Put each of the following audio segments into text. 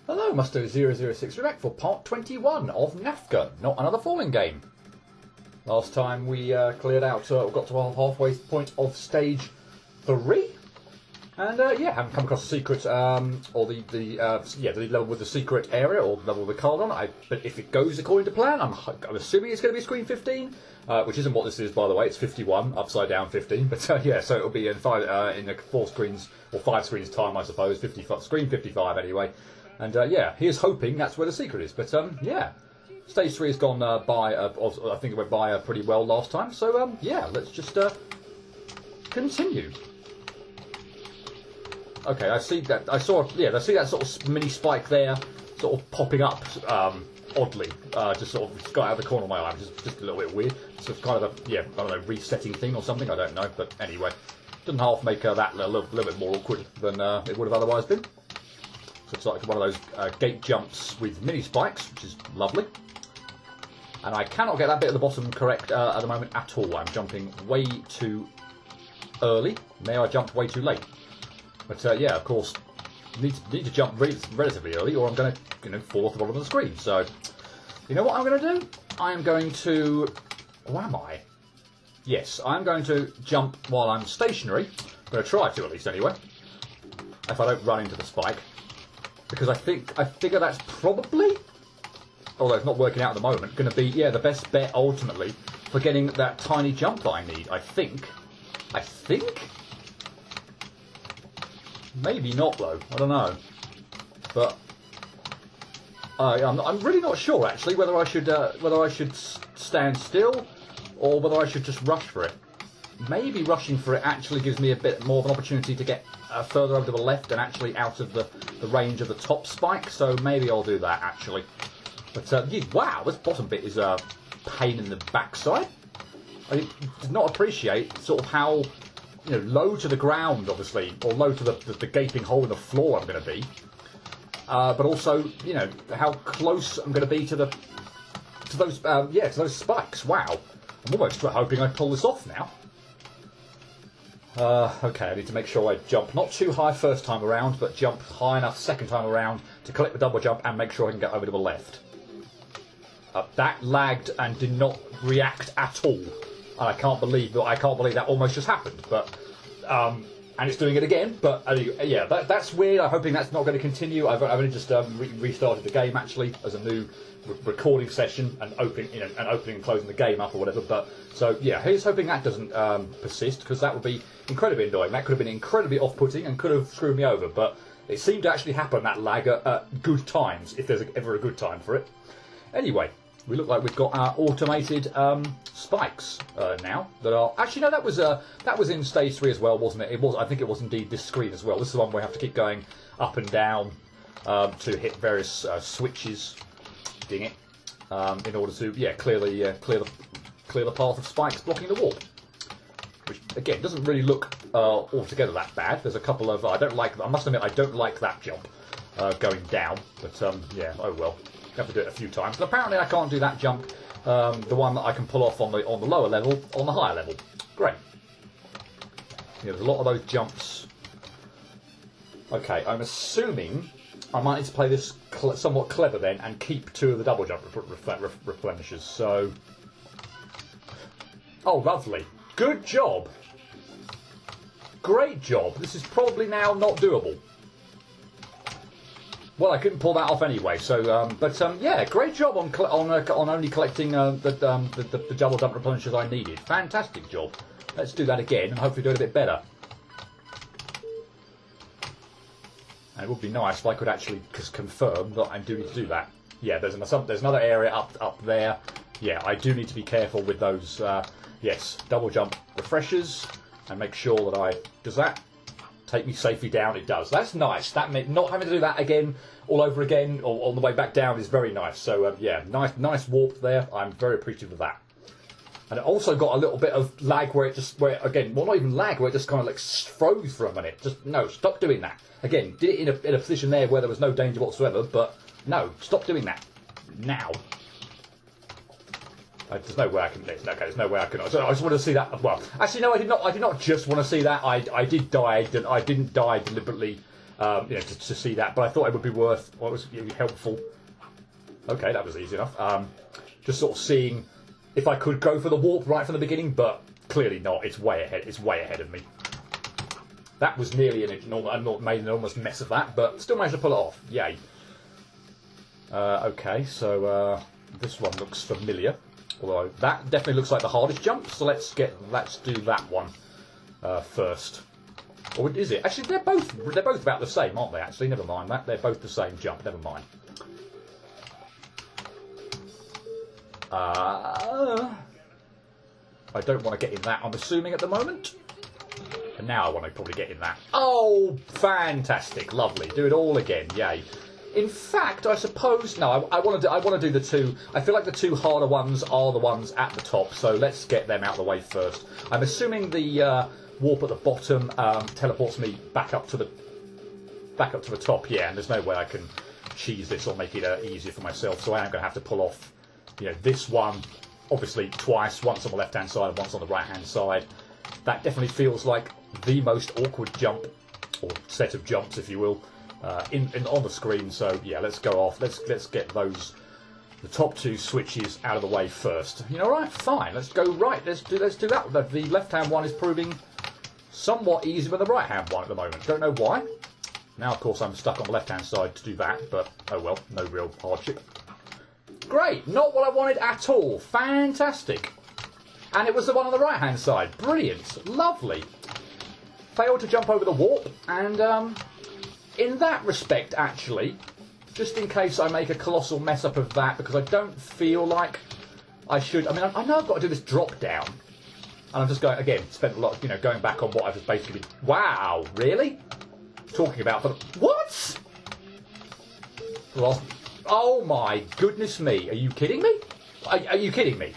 Hello, Musto006. We're back for part 21 of NAFGA, Not Another Falling Game. Last time we cleared out, got to our halfway point of stage 3. And haven't come across the secret, or the level with the secret area, or the level with the cauldron. But if it goes according to plan, I'm assuming it's going to be screen 15, which isn't what this is, by the way. It's 51, upside down 15. But so it'll be in the 4 screens, or 5 screens time, I suppose. Screen 55 anyway. And here's hoping that's where the secret is. But stage 3 has gone by. I think it went by pretty well last time. So let's just continue. Okay, I see that. I see that sort of mini spike there, sort of popping up oddly. Just sort of got out of the corner of my eye, just a little bit weird. It's kind of a I don't know, resetting thing or something. I don't know, but anyway, doesn't half make that a little bit more awkward than it would have otherwise been. So it's like one of those gate jumps with mini spikes, which is lovely. And I cannot get that bit at the bottom correct at the moment at all. I'm jumping way too early. May I jumped way too late. But of course, need to jump relatively early, or I'm going to fall off the bottom of the screen. So, you know what I'm going to do? I'm going to. Or am I? Yes, I'm going to jump while I'm stationary. I'm going to try to, at least anyway. If I don't run into the spike, because I figure that's probably, although it's not working out at the moment, going to be the best bet ultimately for getting that tiny jump that I need. I think. Maybe not though. I don't know. But I'm really not sure actually whether I should stand still or whether I should just rush for it. Maybe rushing for it actually gives me a bit more of an opportunity to get further over to the left and actually out of the range of the top spike. So maybe I'll do that actually. But wow, this bottom bit is a pain in the backside. I did not appreciate sort of how low to the ground, obviously, or low to the gaping hole in the floor I'm going to be. But also, how close I'm going to be to those spikes. Wow, I'm almost hoping I pull this off now. Okay, I need to make sure I jump not too high first time around, but jump high enough second time around to collect the double jump and make sure I can get over to the left. That lagged and did not react at all. And I can't believe that almost just happened. But and it's doing it again. But that's weird. I'm hoping that's not going to continue. I've only just restarted the game actually as a new recording session and opening and closing the game up or whatever. But so here's hoping that doesn't persist, because that would be incredibly annoying. That could have been incredibly off-putting and could have screwed me over. But it seemed to actually happen, that lag, at good times, if there's ever a good time for it. Anyway. We look like we've got our automated spikes now. That are actually no, that was in stage 3 as well, wasn't it? It was. I think it was indeed this screen as well. This is the one where we have to keep going up and down to hit various switches. Ding it! In order to clear the path of spikes blocking the wall. Which again doesn't really look altogether that bad. There's a couple of I must admit I don't like that jump going down. But oh well. Have to do it a few times. But apparently I can't do that jump, the one that I can pull off on the lower level, on the higher level. Great. There's a lot of those jumps. Okay, I'm assuming I might need to play this somewhat clever then and keep 2 of the double jump replenishers. So, oh, lovely. Good job. Great job. This is probably now not doable. Well, I couldn't pull that off anyway. So, great job on only collecting the double jump replenishers I needed. Fantastic job. Let's do that again and hopefully do it a bit better. And it would be nice if I could actually confirm that I do need to do that. Yeah, there's another area up there. Yeah, I do need to be careful with those. Yes, double jump refreshers and make sure that does that take me safely down? It does. That's nice. That meant not having to do that again, all over again, or on the way back down is very nice. So nice warp there. I'm very appreciative of that. And it also got a little bit of lag where it not even lag, where it just kind of like froze for a minute. Just no, stop doing that. Again, did it in a position there where there was no danger whatsoever, but no, stop doing that now. There's no way I can. Okay, there's no way I can. I just want to see that. Well, actually, no, I did not. I did not just want to see that. I did die. I didn't die deliberately to see that. But I thought it would be helpful. Okay, that was easy enough. Just sort of seeing if I could go for the warp right from the beginning, but clearly not. It's way ahead. It's way ahead of me. That was nearly made an enormous mess of that, but still managed to pull it off. Yay. Okay, so this one looks familiar. Although that definitely looks like the hardest jump, so let's do that one first. Or is it? Actually, they're both about the same, aren't they? Actually, never mind that. They're both the same jump. Never mind. I don't want to get in that, I'm assuming, at the moment. And now I want to probably get in that. Oh, fantastic, lovely. Do it all again, yay. In fact, I suppose no. I want to do the two. I feel like the two harder ones are the ones at the top. So let's get them out of the way first. I'm assuming the warp at the bottom teleports me back up to the top. Yeah, and there's no way I can cheese this or make it easier for myself. So I am going to have to pull off, this one, obviously twice. Once on the left-hand side and once on the right-hand side. That definitely feels like the most awkward jump, or set of jumps, if you will. On the screen, so yeah, let's go off. Let's get the top two switches out of the way first. Right, fine. Let's go right. Let's do that. The left-hand one is proving somewhat easier than the right-hand one at the moment. Don't know why. Now, of course, I'm stuck on the left-hand side to do that, but oh well, no real hardship. Great, not what I wanted at all. Fantastic. And it was the one on the right-hand side. Brilliant, lovely. Failed to jump over the warp, and in that respect, actually, just in case I make a colossal mess up of that, because I don't feel like I should. I mean, I know I've got to do this drop down, and I'm just going again. Spent a lot, going back on what I've just basically. Wow, really? Talking about what? Oh my goodness me! Are you kidding me? Are you kidding me?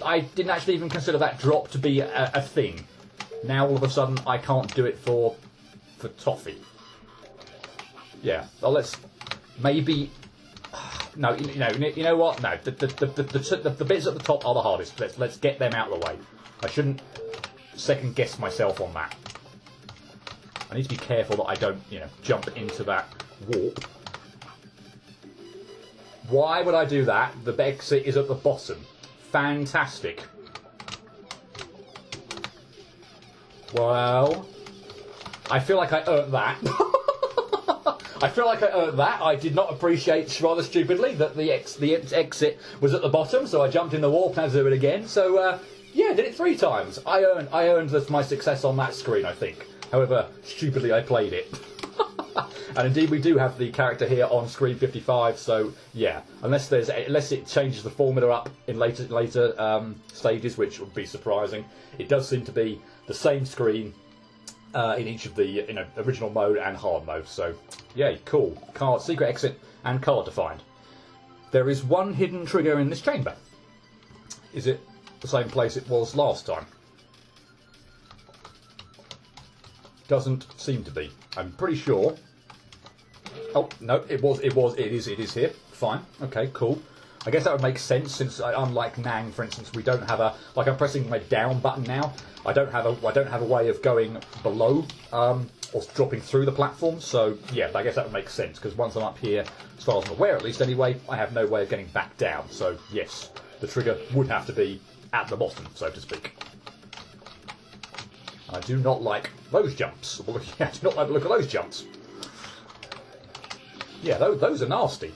I didn't actually even consider that drop to be a thing. Now all of a sudden I can't do it for toffee. Yeah, well, let's maybe. No, you know what? No, the bits at the top are the hardest. Let's get them out of the way. I shouldn't second guess myself on that. I need to be careful that I don't, jump into that warp. Why would I do that? The exit is at the bottom. Fantastic. Well, I feel like I earned that. I did not appreciate, rather stupidly, that the exit was at the bottom, so I jumped in the warp and had to do it again. So, yeah, did it 3 times. I earned my success on that screen, I think. However stupidly I played it. And indeed, we do have the character here on screen 55. So, yeah, unless it changes the formula up in later stages, which would be surprising, it does seem to be the same screen. In each of the original mode and hard mode. So, yay, cool. Secret exit and card to find. There is one hidden trigger in this chamber. Is it the same place it was last time? Doesn't seem to be. I'm pretty sure. Oh no, it is here. Fine. Okay, cool. I guess that would make sense since, unlike Nang, for instance, we don't have I'm pressing my down button now. I don't have a way of going below or dropping through the platform. So yeah, I guess that would make sense because once I'm up here, as far as I'm aware, at least anyway, I have no way of getting back down. So yes, the trigger would have to be at the bottom, so to speak. I do not like those jumps. Well, yeah, I do not like the look of those jumps. Yeah, those are nasty.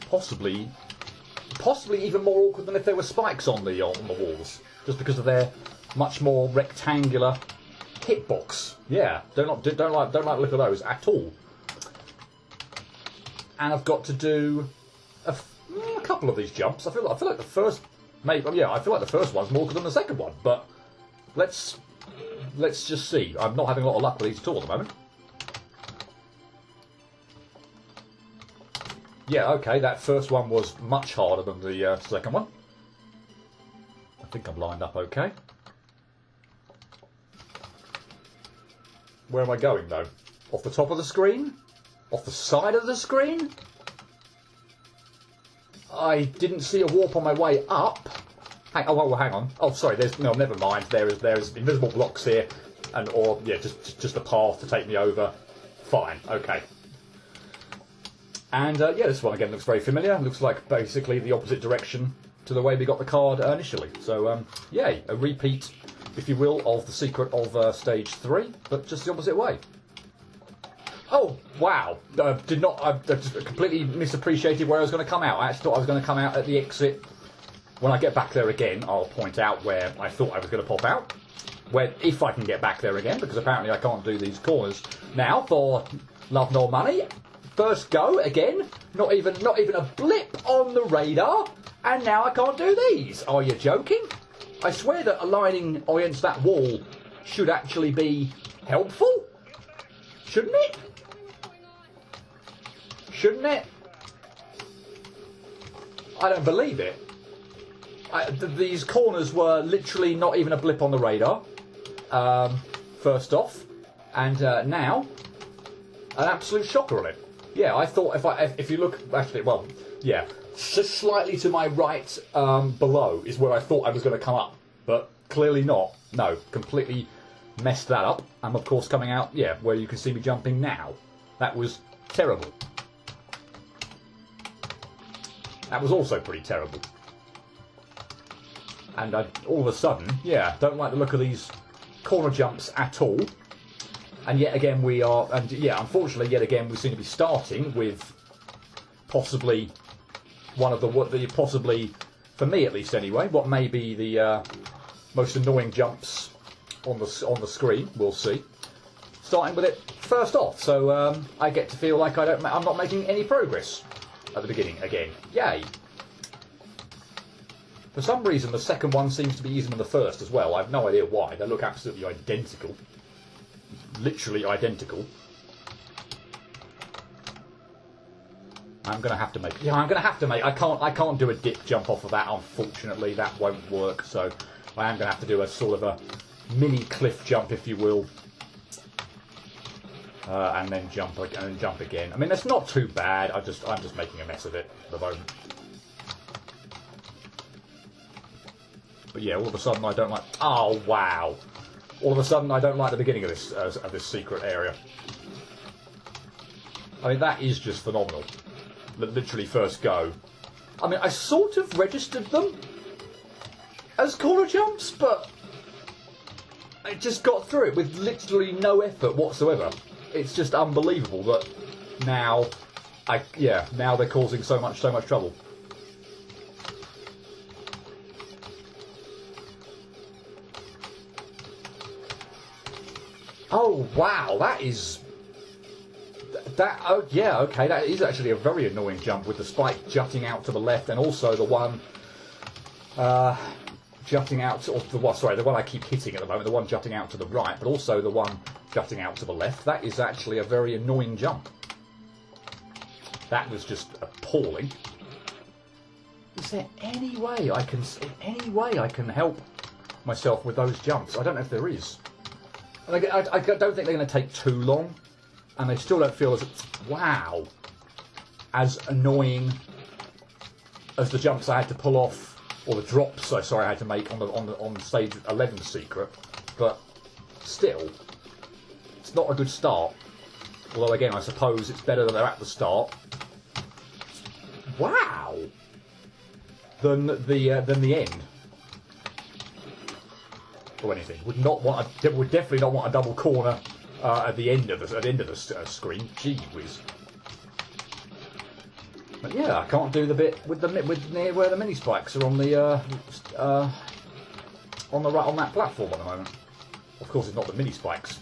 Possibly even more awkward than if there were spikes on the walls, just because of their much more rectangular hitbox. Yeah, don't like the look of those at all. And I've got to do a couple of these jumps. I feel like the first, I feel like the first one's more awkward than the second one. But let's just see. I'm not having a lot of luck with these at all at the moment. Yeah, okay, that first one was much harder than the second one. I think I'm lined up okay. Where am I going, though? Off the top of the screen? Off the side of the screen? I didn't see a warp on my way up. Hang on. Oh, sorry, never mind. There's invisible blocks here. or yeah, just a path to take me over. Fine, okay. And yeah, this one again looks very familiar. Looks like basically the opposite direction to the way we got the card initially. So yay, a repeat, if you will, of the secret of stage 3, but just the opposite way. Oh wow! Did not. I just completely misappreciated where I was going to come out. I actually thought I was going to come out at the exit. When I get back there again, I'll point out where I thought I was going to pop out. Where, if I can get back there again, because apparently I can't do these corners now for love nor money. First go again. Not even a blip on the radar, and now I can't do these. Are you joking? I swear that aligning against that wall should actually be helpful, shouldn't it? Shouldn't it? I don't believe it. These corners were literally not even a blip on the radar. First off, and now an absolute shocker on it. Yeah, I thought if you look actually, well, yeah, just slightly to my right below is where I thought I was going to come up, but clearly not. No, completely messed that up. I'm of course coming out, yeah, where you can see me jumping now. That was terrible. That was also pretty terrible. And all of a sudden, yeah, don't like the look of these corner jumps at all. And yet again we are, and yeah, unfortunately, yet again we seem to be starting with possibly one of the possibly, for me at least anyway, what may be the most annoying jumps on the screen. We'll see. Starting with it first off, so I get to feel like I'm not making any progress at the beginning again. Yay! For some reason, the second one seems to be easier than the first as well. I have no idea why. They look absolutely identical. Literally identical. I'm going to have to make... Yeah, I'm going to have to make... I can't do a dip jump off of that, unfortunately. That won't work, so I am going to have to do a sort of a mini cliff jump, if you will. And then jump again. I mean, that's not too bad. I'm just making a mess of it at the moment. But yeah, all of a sudden I don't like... Oh, wow. All of a sudden I don't like the beginning of this secret area. I mean, that is just phenomenal. Literally first go. I mean, I sort of registered them as corner jumps, but I just got through it with literally no effort whatsoever. It's just unbelievable that now they're causing so much trouble. Oh wow, that is oh yeah, okay, that is actually a very annoying jump with the spike jutting out to the left, and also the one jutting out to the one I keep hitting at the moment, the one jutting out to the right, but also the one jutting out to the left. That is actually a very annoying jump. That was just appalling. Is there any way I can help myself with those jumps? I don't know if there is. I don't think they're going to take too long, and they still don't feel as annoying as the jumps I had to pull off, or the drops I had to make on stage 11 secret. But still, it's not a good start. Although again, I suppose it's better that they're at the start. Wow, than the end. Or anything. Would definitely not want a double corner at the end of the screen. Gee whiz. But yeah, I can't do the bit with near where the mini spikes are on the on that platform at the moment. Of course, it's not the mini spikes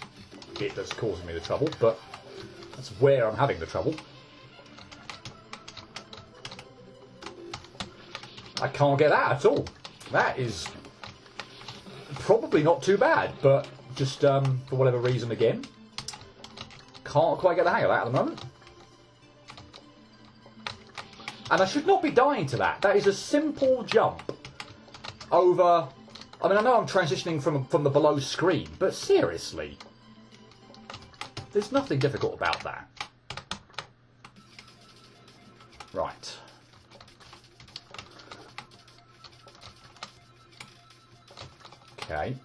bit that's causing me the trouble, but that's where I'm having the trouble. I can't get that at all. That is probably not too bad, but just for whatever reason again, can't quite get the hang of that at the moment. And I should not be dying to that. That is a simple jump over... I mean, I know I'm transitioning from the below screen, but seriously, there's nothing difficult about that. Right. Okay.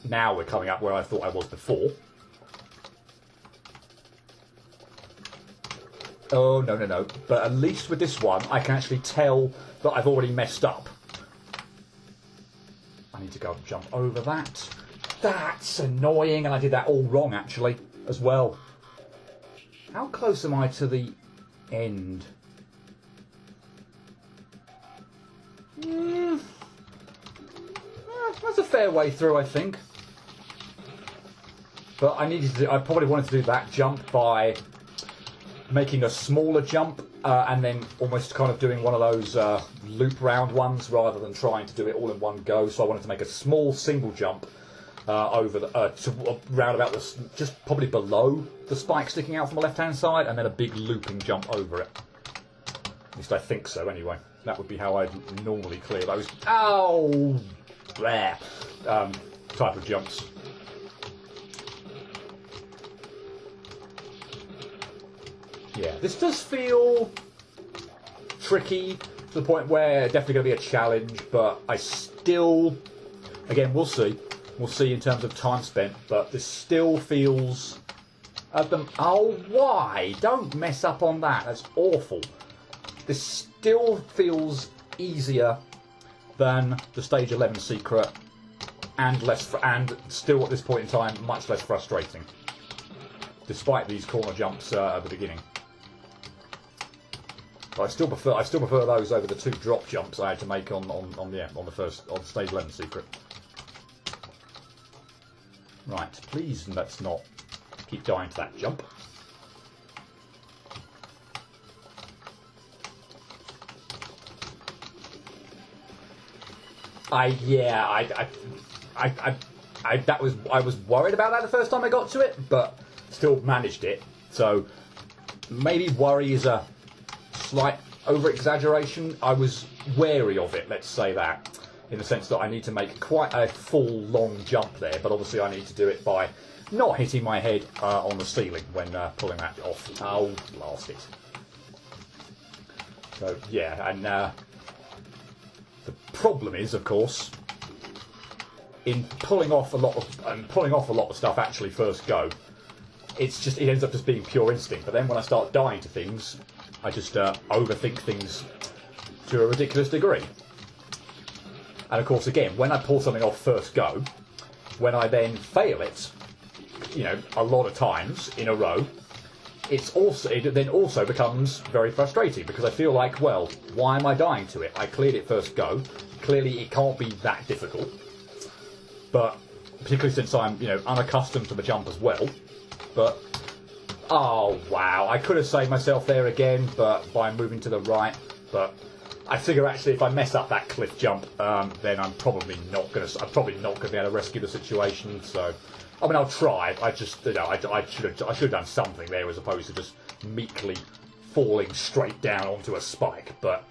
now we're coming up where I thought I was before. Oh, no, no, no. But at least with this one, I can actually tell that I've already messed up. I need to go and jump over that. That's annoying, and I did that all wrong, actually, as well. How close am I to the end? That's a fair way through, I think. But I probably wanted to do that jump by making a smaller jump and then almost kind of doing one of those loop round ones rather than trying to do it all in one go. So I wanted to make a small single jump over the round about this, just probably below the spike sticking out from the left hand side, and then a big looping jump over it. At least I think so. Anyway, that would be how I'd normally clear those. Ow! There. Type of jumps. Yeah, this does feel tricky to the point where definitely going to be a challenge, but I still, again, we'll see. We'll see in terms of time spent, but this still feels... oh, why? Don't mess up on that. That's awful. This still feels easier than the Stage 11 secret, and still at this point in time, much less frustrating, despite these corner jumps at the beginning. But I still prefer those over the 2 drop jumps I had to make on the Stage 11 secret. Right, please let's not keep dying to that jump. I was worried about that the first time I got to it, but still managed it. So maybe worry is a slight over-exaggeration. I was wary of it, let's say that, in the sense that I need to make quite a full, long jump there, but obviously I need to do it by not hitting my head on the ceiling when pulling that off. Oh, blast it. So, yeah, and the problem is, of course, in pulling off a lot of stuff actually first go, it ends up just being pure instinct. But then when I start dying to things, I just overthink things to a ridiculous degree. And of course, again, when I pull something off first go, when I then fail it, a lot of times in a row, it then also becomes very frustrating, because I feel like, well, why am I dying to it? I cleared it first go. Clearly, it can't be that difficult. But particularly since I'm, unaccustomed to the jump as well. But oh wow, I could have saved myself there again, but by moving to the right. But I figure actually, if I mess up that cliff jump, then I'm probably not going to be able to rescue the situation. So, I mean, I'll try. I just, I should have done something there as opposed to just meekly falling straight down onto a spike. But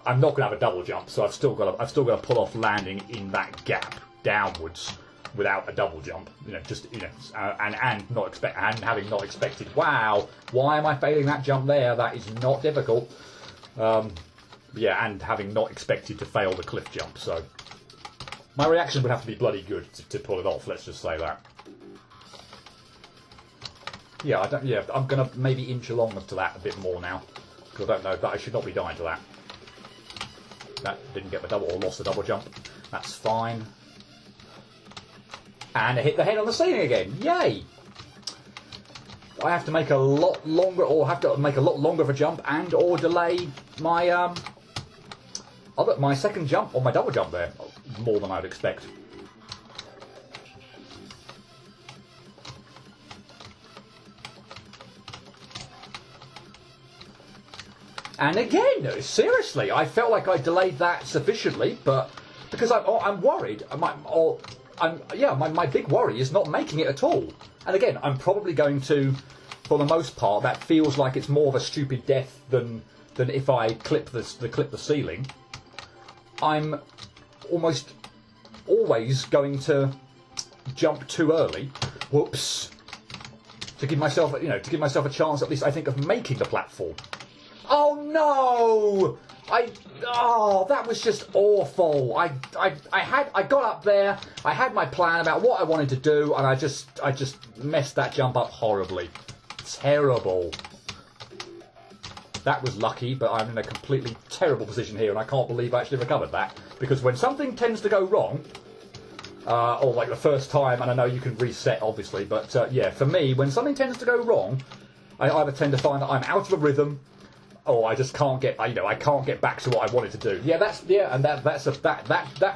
I'm not going to have a double jump, so I've still got to pull off landing in that gap downwards without a double jump. And having not expected. Wow, why am I failing that jump there? That is not difficult. Yeah, and having not expected to fail the cliff jump, so my reaction would have to be bloody good to pull it off. Let's just say that. Yeah, I'm gonna maybe inch along to that a bit more now, because I don't know that I should not be dying to that. That didn't get the double or lost the double jump. That's fine. And I hit the head on the ceiling again. Yay! I have to make a lot longer, of a jump, and or delay my my second jump, or my double jump there, more than I'd expect. And again, seriously, I felt like I delayed that sufficiently, but because I'm worried, my big worry is not making it at all. And again, I'm probably going to, for the most part, that feels like it's more of a stupid death than if I clip the ceiling. I'm almost always going to jump too early. Whoops. To give myself a chance, at least I think, of making the platform. Oh no! Oh, that was just awful. I got up there, I had my plan about what I wanted to do, and I just messed that jump up horribly. Terrible. That was lucky, but I'm in a completely terrible position here, and I can't believe I actually recovered that. Because when something tends to go wrong, or like the first time, and I know you can reset, obviously, but yeah, for me, when something tends to go wrong, I either tend to find that I'm out of a rhythm, or I just can't get, I can't get back to what I wanted to do. Yeah, that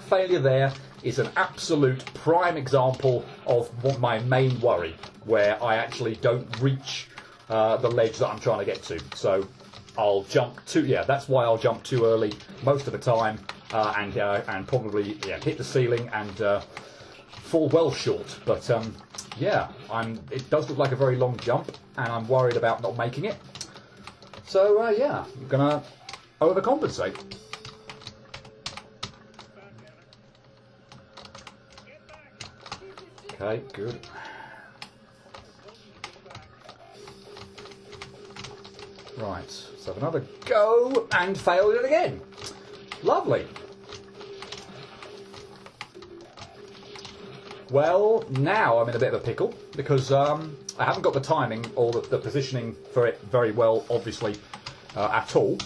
failure there is an absolute prime example of what my main worry, where I actually don't reach the ledge that I'm trying to get to. So I'll jump too. Yeah, that's why I'll jump too early most of the time, and probably hit the ceiling and fall well short. But yeah, it does look like a very long jump, and I'm worried about not making it. So yeah, I'm gonna overcompensate. Okay, good. Right, let's have another go, and failed it again. Lovely. Well, now I'm in a bit of a pickle, because I haven't got the timing or the positioning for it very well, obviously, at all.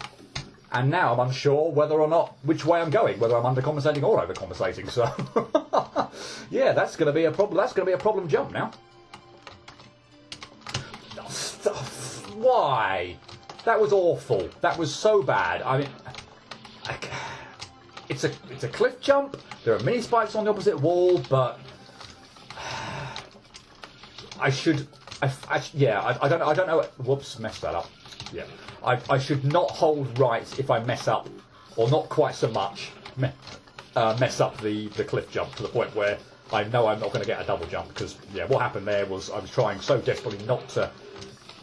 And now I'm unsure whether or not, which way I'm going, whether I'm undercompensating or overcompensating. So, yeah, that's going to be a problem. That's going to be a problem jump now. Why? That was awful. That was so bad. I mean, it's a cliff jump. There are mini spikes on the opposite wall, but I don't know. Whoops, messed that up. Yeah, I should not hold right if I mess up, or not quite so much mess up the cliff jump to the point where I know I'm not going to get a double jump, because yeah, what happened there was I was trying so desperately not to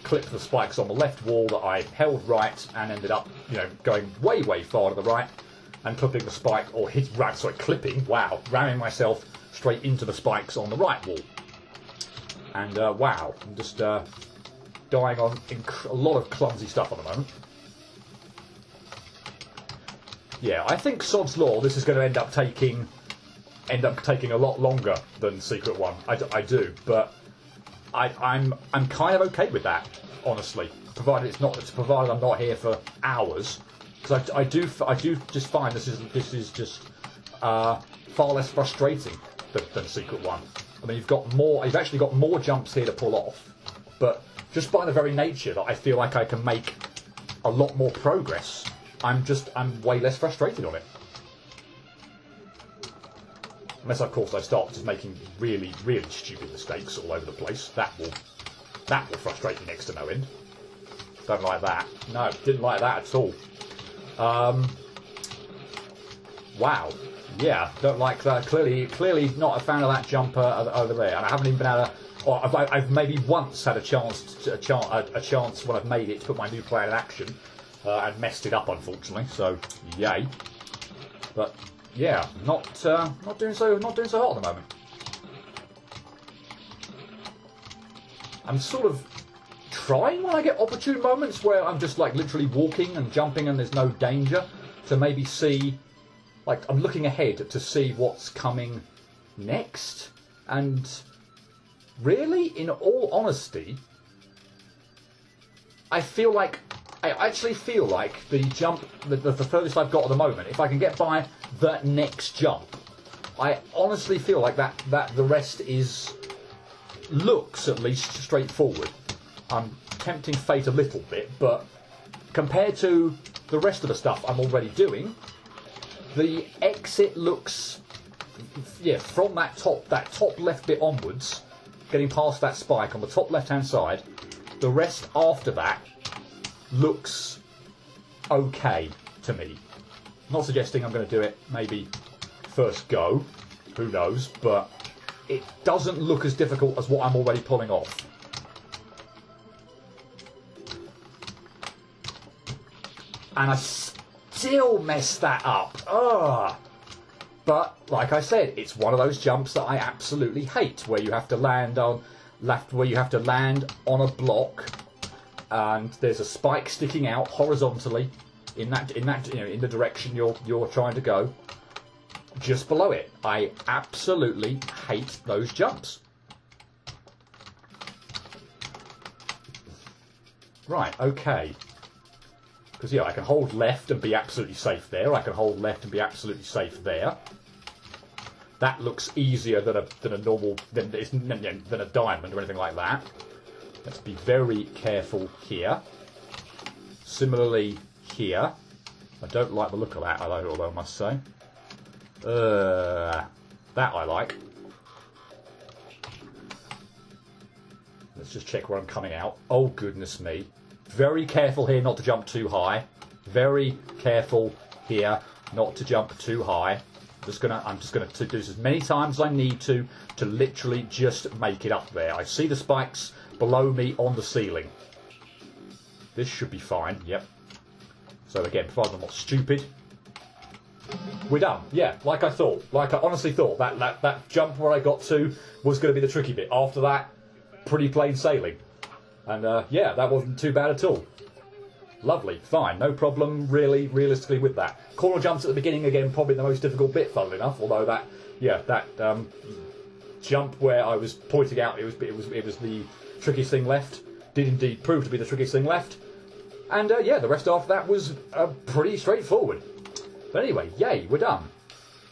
clip the spikes on the left wall that I held right and ended up, going way far to the right and clipping the spike, or ramming myself straight into the spikes on the right wall. And wow, I'm just dying on a lot of clumsy stuff at the moment. Yeah, I think Sod's Law, this is going to end up taking a lot longer than Secret One. I do, but I'm kind of okay with that, honestly. Provided I'm not here for hours, because I do just find this is just far less frustrating than Secret One. I mean, you've actually got more jumps here to pull off, but just by the very nature that I feel like I can make a lot more progress, I'm way less frustrated on it. Unless, of course, I start just making really stupid mistakes all over the place. That will frustrate me next to no end. Don't like that. No, didn't like that at all. Wow. Yeah, don't like that. Clearly not a fan of that jump over there. And I haven't even been able to... Or I've maybe once had a chance when I've made it to put my new plan in action, and messed it up, unfortunately. So, yay. But... yeah, not doing so hot at the moment. I'm sort of trying, when I get opportune moments where I'm just like literally walking and jumping and there's no danger, to maybe see, like, I'm looking ahead to see what's coming next. And really, in all honesty, I actually feel like the jump, the furthest I've got at the moment, if I can get by that next jump, I honestly feel like that the rest looks at least straightforward. I'm tempting fate a little bit, but compared to the rest of the stuff I'm already doing, the exit looks, from that top left bit onwards, getting past that spike on the top left hand side, the rest after that looks okay to me. Not suggesting I'm going to do it maybe first go, who knows, but it doesn't look as difficult as what I'm already pulling off. And I still mess that up. Ugh. But like I said, it's one of those jumps that I absolutely hate, where you have to land on a block, and there's a spike sticking out horizontally, in that in the direction you're trying to go, just below it. I absolutely hate those jumps. Right, okay. Because yeah, I can hold left and be absolutely safe there. I can hold left and be absolutely safe there. That looks easier than a normal than a diamond or anything like that. Let's be very careful here. Similarly here. I don't like the look of that, although I must say. That I like. Let's just check where I'm coming out. Oh goodness me. Very careful here not to jump too high. Very careful here not to jump too high. I'm just gonna do this as many times as I need to literally just make it up there. I see the spikes below me on the ceiling. This should be fine, yep. So again, provided I'm not stupid. We're done, yeah, like I thought. Like I honestly thought that jump where I got to was going to be the tricky bit. After that, pretty plain sailing. And yeah, that wasn't too bad at all. Lovely, fine, no problem really, realistically with that. Corner jumps at the beginning, again, probably the most difficult bit, funnily enough. Although that jump where I was pointing out it was the trickiest thing left, did indeed prove to be the trickiest thing left. And yeah, the rest after that was pretty straightforward. But anyway, yay, we're done.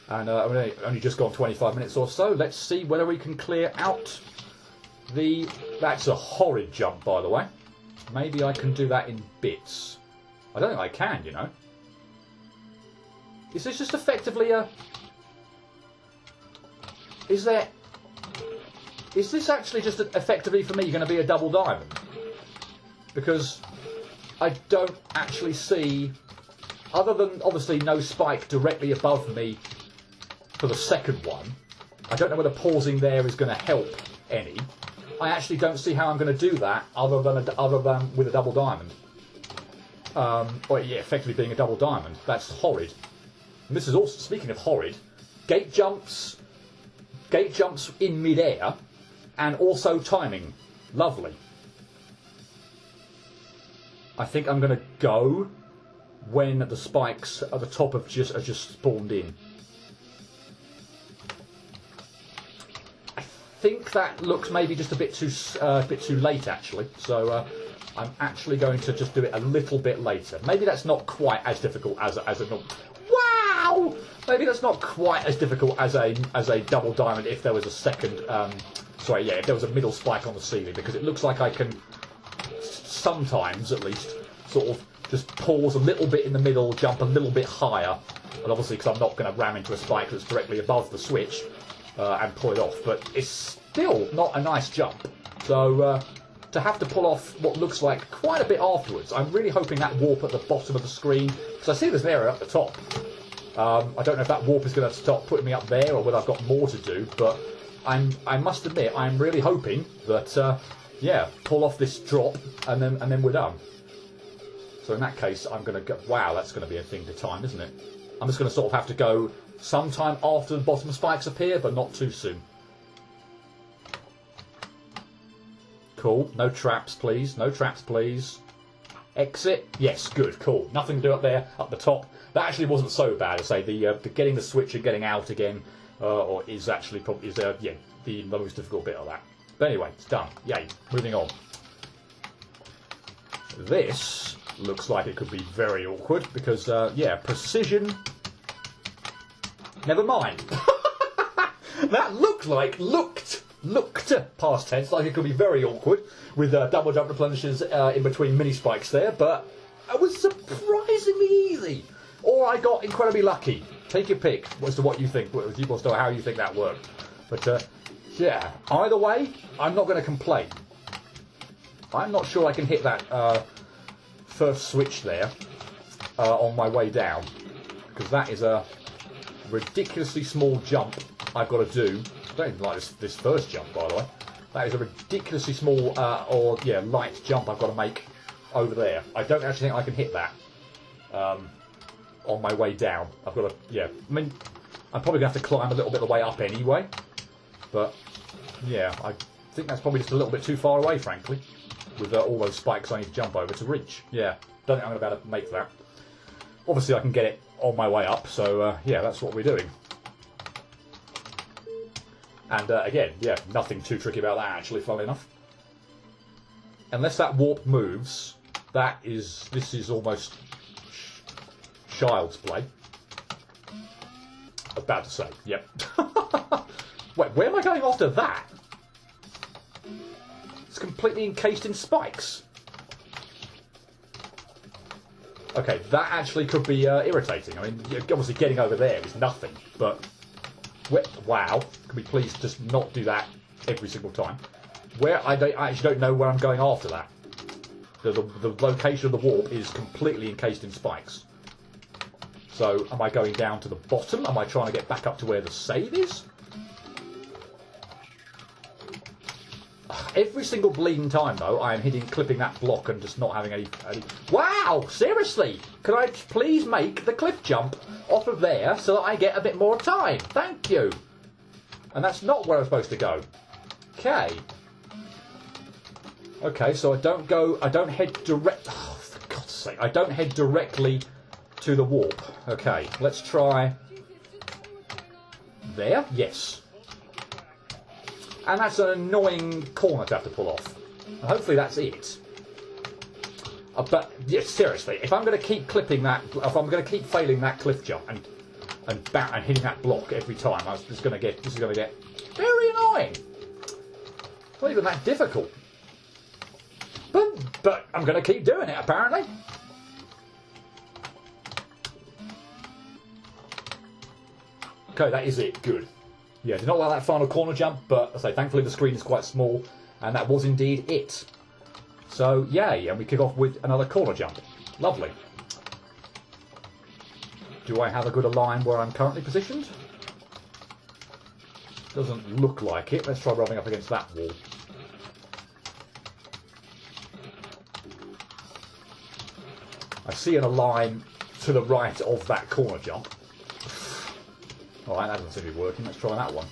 And I've only just gone 25 minutes or so. Let's see whether we can clear out the... That's a horrid jump, by the way. Maybe I can do that in bits. I don't think I can, you know. Is this just effectively a... Is this actually just effectively, for me, going to be a double diamond? Because I don't actually see... Other than, obviously, no spike directly above me for the second one, I don't know whether pausing there is going to help any. I actually don't see how I'm going to do that other than with a double diamond. Or yeah, effectively being a double diamond. That's horrid. And this is also, speaking of horrid, gate jumps in mid-air, and also timing. Lovely. I think I'm going to go when the spikes at the top are just spawned in. I think that looks maybe just a bit too late actually. So I'm actually going to just do it a little bit later. Maybe that's not quite as difficult as a wow. Maybe that's not quite as difficult as a double diamond if there was a second. Sorry, yeah, if there was a middle spike on the ceiling, because it looks like I can sometimes at least sort of just pause a little bit in the middle, jump a little bit higher, and obviously because I'm not going to ram into a spike that's directly above the switch and pull it off, but it's still not a nice jump. So to have to pull off what looks like quite a bit afterwards, I'm really hoping that warp at the bottom of the screen, because I see there's an area at the top. I don't know if that warp is going to stop putting me up there or whether I've got more to do, but I must admit I'm really hoping that yeah, pull off this drop and then we're done. So in that case, I'm going to go... Wow, that's going to be a thing to time, isn't it? I'm just going to sort of have to go sometime after the bottom spikes appear, but not too soon. Cool. No traps, please. No traps, please. Exit. Yes, good. Cool. Nothing to do up there, up the top. That actually wasn't so bad. I say the getting the switch and getting out again, or is actually probably yeah, the most difficult bit of that. But anyway, it's done. Yay. Moving on. This looks like it could be very awkward because, yeah, precision. Never mind. That looked past tense like it could be very awkward with double jump replenishers in between mini spikes there, but it was surprisingly easy. Or I got incredibly lucky. Take your pick as to what you think, as to how you think that worked. But yeah, either way, I'm not going to complain. I'm not sure I can hit that first switch there on my way down, because that is a ridiculously small jump I've got to do. I don't even like this first jump, by the way. That is a ridiculously small light jump I've got to make over there. I don't actually think I can hit that on my way down. I've got to, yeah, I mean, I'm probably going to have to climb a little bit of the way up anyway, but yeah, I think that's probably just a little bit too far away, frankly, with all those spikes I need to jump over to reach. Yeah, don't think I'm going to be able to make that. obviously I can get it on my way up, so yeah, that's what we're doing. And again, yeah, nothing too tricky about that actually, funnily enough. Unless that warp moves, this is almost child's play. About to say, yep. Wait, where am I going after that? It's completely encased in spikes. Okay, that actually could be irritating. I mean, obviously getting over there is nothing, but... Wow, can we please just not do that every single time? I actually don't know where I'm going after that. The location of the warp is completely encased in spikes. So, am I going down to the bottom? Am I trying to get back up to where the save is? Every single bleeding time, though, I am clipping that block and just not having any... Wow! Seriously! Can I please make the cliff jump off of there so that I get a bit more time? Thank you! And that's not where I'm supposed to go. Okay. Okay, so I don't head direct... Oh, for God's sake. I don't head directly to the warp. Okay, let's try... There? Yes. And that's an annoying corner to have to pull off. And hopefully that's it. But yeah, seriously, if I'm going to keep clipping that, if I'm going to keep failing that cliff jump and hitting that block every time, this is going to get very annoying. It's not even that difficult. But I'm going to keep doing it apparently. Okay, that is it. Good. Yeah, did not like that final corner jump, but I say thankfully the screen is quite small, and that was indeed it. So yay, and we kick off with another corner jump. Lovely. Do I have a good line where I'm currently positioned? Doesn't look like it. Let's try rubbing up against that wall. I see a line to the right of that corner jump. Alright, that doesn't seem to be working. Let's try that one.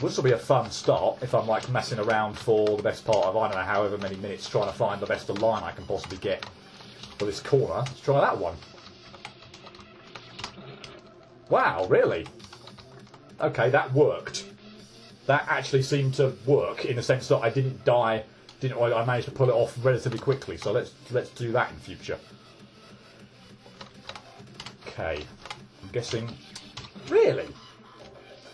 This will be a fun start if I'm like messing around for the best part of, I don't know, however many minutes trying to find the best line I can possibly get for this corner. Let's try that one. Wow, really? Okay, that worked. That actually seemed to work in the sense that I didn't die. I managed to pull it off relatively quickly, so let's do that in future. Okay, I'm guessing... Really?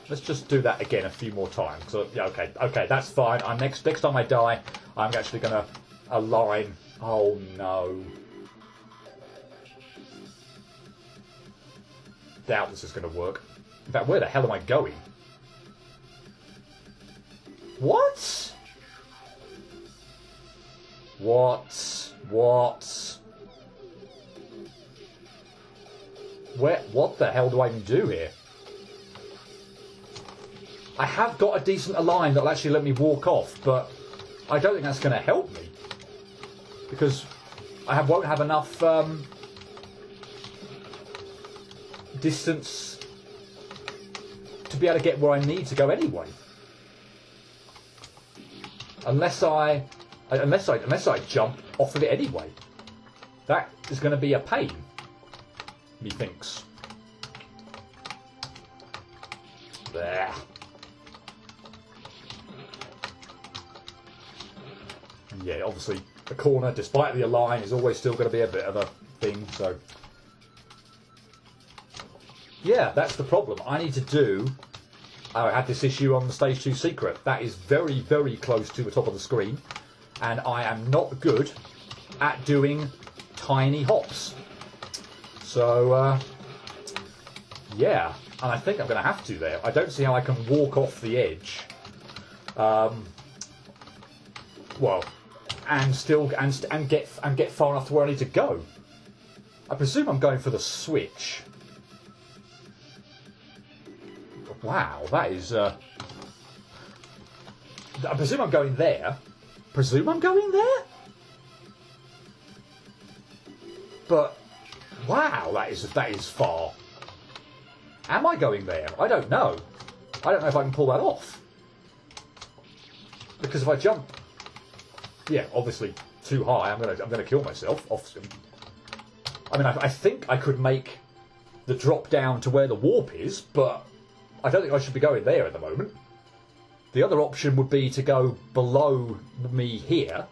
Let's just do that again a few more times. So, yeah, okay, that's fine. Next time I die, I'm actually going to align... Oh, no. Doubt this is going to work. In fact, where the hell am I going? What? What the hell do I even do here? I have got a decent line that'll actually let me walk off, but I don't think that's going to help me. Because I won't have enough distance to be able to get where I need to go anyway. Unless I jump off of it anyway. That is going to be a pain, methinks. There. And yeah, obviously the corner, despite the align, is always still going to be a bit of a thing, so... Yeah, that's the problem. I need to do... I had this issue on the Stage 2 Secret. That is very, very close to the top of the screen. And I am not good at doing tiny hops. So, yeah. And I think I'm going to have to there. I don't see how I can walk off the edge. Well, and still and get far enough to where I need to go. I presume I'm going for the switch. Wow, that is... I presume I'm going there. Presume I'm going there? But, wow, that is far. Am I going there? I don't know. I don't know if I can pull that off. Because if I jump... Yeah, obviously, too high, I'm gonna kill myself. I mean, I think I could make the drop down to where the warp is, but I don't think I should be going there at the moment. The other option would be to go below me here,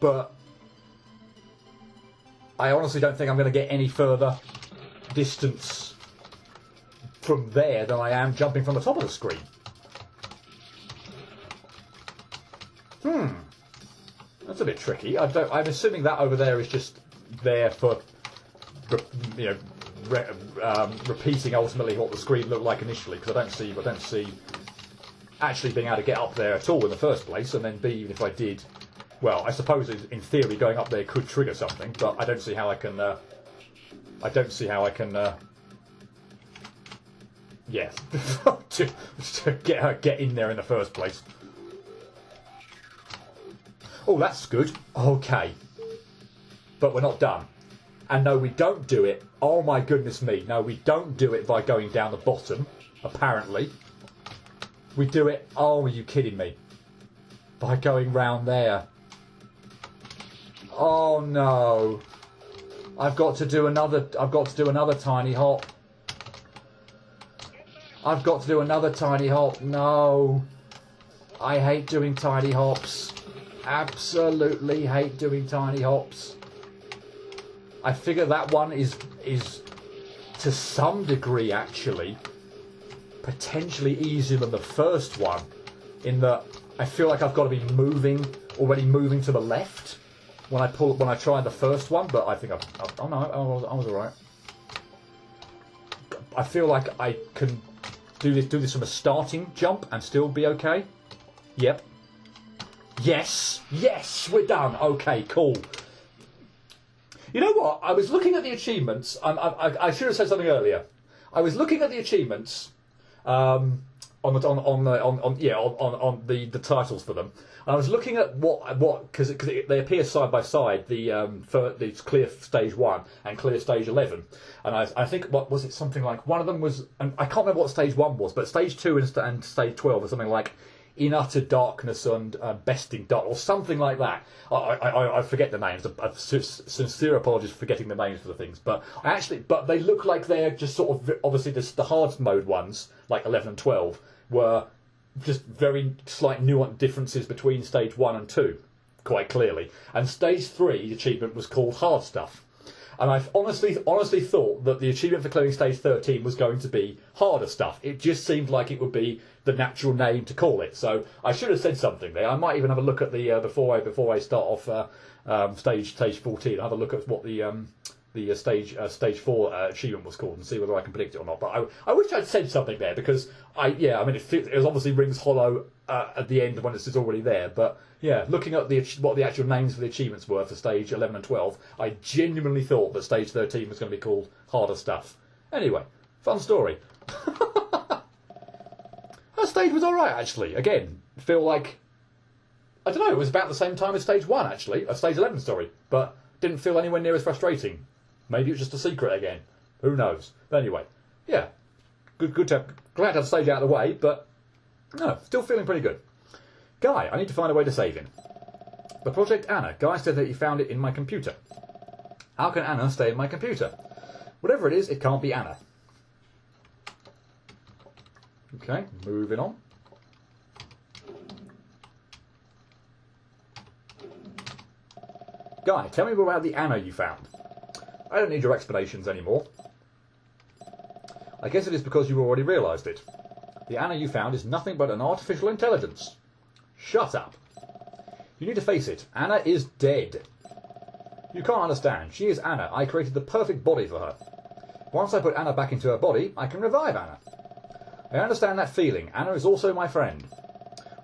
but I honestly don't think I'm going to get any further distance from there than I am jumping from the top of the screen. That's a bit tricky. I'm assuming that over there is just there for, you know, repeating ultimately what the screen looked like initially, because I don't see actually being able to get up there at all in the first place, and then B, even if I did, well, I suppose in theory going up there could trigger something, but I don't see how I can. Yeah, to get in there in the first place. Oh, that's good. Okay, but we're not done. And no, we don't do it. Oh my goodness me! No, we don't do it by going down the bottom. Apparently, we do it. Oh, are you kidding me? By going round there. Oh no! I've got to do another tiny hop. I've got to do another tiny hop. No, I hate doing tiny hops. Absolutely hate doing tiny hops. I figure that one is to some degree actually potentially easier than the first one, in that I feel like I've got to be already moving to the left when I tried the first one, but I think I was alright. I feel like I can do this from a starting jump and still be okay. Yep. Yes, we're done. Okay, cool. You know what? I was looking at the achievements. I should have said something earlier. I was looking at the achievements on the titles for them. And I was looking at what because they appear side by side. The clear stage 1 and clear stage 11. And I think what was it? Something like one of them was, and I can't remember what stage 1 was, but stage 2 and stage 12 was something like In Utter Darkness and Besting Dark, or something like that. I forget the names. Sincere apologies for forgetting the names for the things. But they look like they're just sort of, obviously the hard mode ones, like 11 and 12, were just very slight nuanced differences between stage 1 and 2, quite clearly. And stage 3 achievement was called Hard Stuff. And I honestly thought that the achievement for clearing stage 13 was going to be Harder Stuff. It just seemed like it would be the natural name to call it. So I should have said something there. I might even have a look at the before I start off stage 14. Have a look at what the stage 4 achievement was called and see whether I can predict it or not. But I wish I'd said something there, because it was obviously rings hollow at the end when it's already there. But yeah, looking at what the actual names for the achievements were for stage 11 and 12, I genuinely thought that stage 13 was going to be called Harder Stuff. Anyway, fun story. That stage was alright, actually. Again, feel like, I don't know, it was about the same time as stage 1, actually, stage 11, sorry, but didn't feel anywhere near as frustrating. Maybe it was just a secret again. Who knows? But anyway, yeah, glad to have the stage out of the way, but no, still feeling pretty good. Guy, I need to find a way to save him. The Project Anna. Guy said that he found it in my computer. How can Anna stay in my computer? Whatever it is, it can't be Anna. Okay, moving on. Guy, tell me more about the Anna you found. I don't need your explanations anymore. I guess it is because you already realised it. The Anna you found is nothing but an artificial intelligence. Shut up. You need to face it. Anna is dead. You can't understand. She is Anna. I created the perfect body for her. Once I put Anna back into her body, I can revive Anna. I understand that feeling. Anna is also my friend.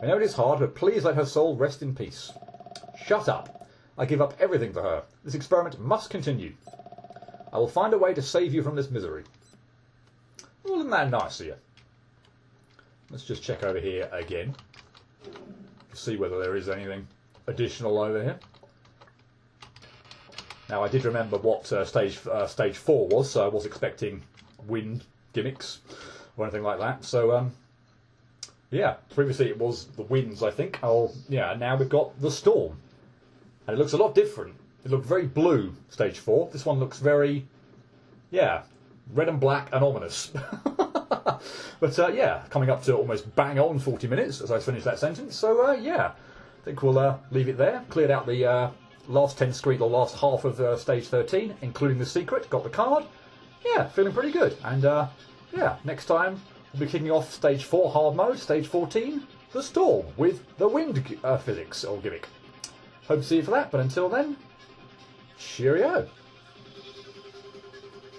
I know it is hard, but please let her soul rest in peace. Shut up. I give up everything for her. This experiment must continue. I will find a way to save you from this misery. Well, isn't that nice of you? Let's just check over here again to see whether there is anything additional over here. Now, I did remember what stage 4 was, so I was expecting wind gimmicks or anything like that. So, yeah, previously it was the winds, I think. Oh, yeah, and now we've got the storm. And it looks a lot different. It looked very blue, stage 4. This one looks very, yeah, red and black and ominous. But yeah, coming up to almost bang on 40 minutes as I finish that sentence. So yeah, I think we'll leave it there. Cleared out the last 10 screen, or last half of stage 13, including the secret. Got the card. Yeah, feeling pretty good. And yeah, next time we'll be kicking off stage 4 hard mode, stage 14, the storm with the wind physics or gimmick. Hope to see you for that, but until then, cheerio.